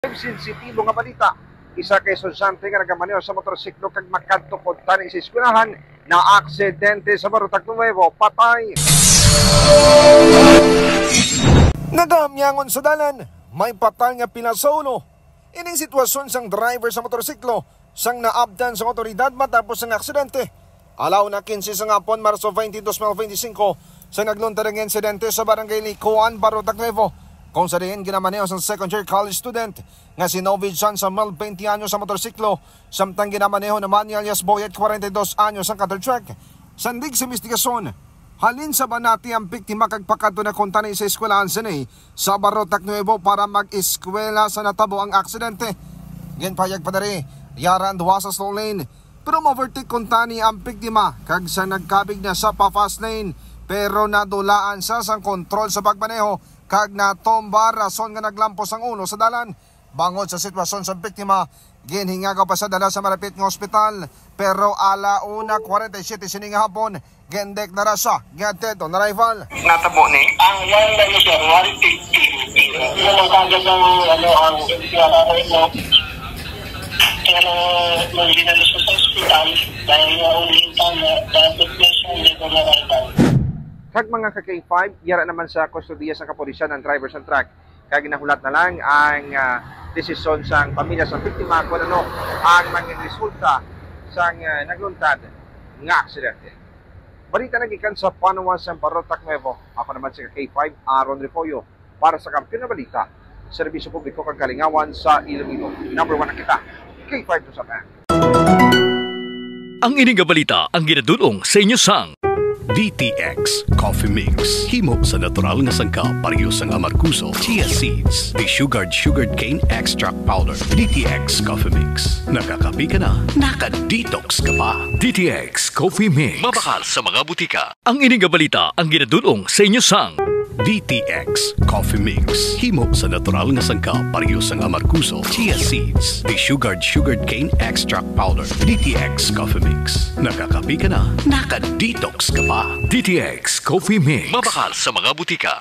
Sensitibo nga balita, isa kay estudyante nga nagamaneho sa motorsiklo kag makadto pod tani sa eskwelahan na aksidente sa Barutag Nuevo, patay. Nagamyangon sa dalan, may patay nga pinasaulo. Ining sitwasyon sang driver sa motorsiklo sang naabdan sa otoridad matapos ang aksidente. Alaw na 15 sa ngapon, Marso 20, 2025, sa nagluntad ang insidente sa barangay Likuan, Barutag Nuevo. Kung sa diin ginamaneho sa second year college student nga si Novid San Samuel 20 anyos sa motorsiklo, samtang ginamaneho naman ni alias Boyet 42 anyos ang cutter truck. Sandig sa investigasyon, halin sa banati ang biktima kag pakadto na kuntani sa eskwelahan sinay sa Barutag Nuevo para mag-eskwela sa natabo ang aksidente. Ginpayag pa dari, yaran duwa sa slow lane, pero ma-overtake kuntani ang biktima kag sa nagkabig na sa pa-fast lane, pero nadulaan sa sang kontrol sa pagmaneho kag natomba rason nga naglampos ang ulo sa dalan. Bangod sa sitwasyon sa biktima, ginhingagaw pa sa dala sa malapit ng ospital, pero ala 1:47 sining hapon gendeklara siya giadto na rival. Natabo ni ang yan na siya 150. Ano kagad ang ang mo. Pero nung dinalo sa ospital dahil ulit ang depression dito na rival. Kag mga ka-K5, yara naman sa kustodiya sa kapulisan ng driver sa truck. Kag ginahulat na lang ang desisyon sang pamilya sa biktima kung ano ang maging resulta sang nagluntad nga aksidente. Balita nagikan sa Panuan sa Barutag Nuevo. Ako naman si K5, Aaron Refollo, para sa Kampiyon na Balita, Serbisyo Publiko kag Kalingawan sa Iloilo. Number 1 na kita, K5 to sa pan. Ang ining balita ang ginadulong sa inyo sang DTX Coffee Mix. Himo sa natural nga sangka pareho sang amarguso, chia seeds, sugared cane extract powder. DTX Coffee Mix. Nakakapi ka na, naka-detox ka pa. DTX Coffee Mix. Mabakal sa mga butika. Ang ining balita ang ginadulong sa inyo sang DTX Coffee Mix. Himo sa natural nga sangka pareho sang amarguso, chia seeds, sugared cane extract powder. DTX Coffee Mix. Nakakapi ka na, naka-detox ka pa. DTX Coffee Mix. Mabakal sa mga butika.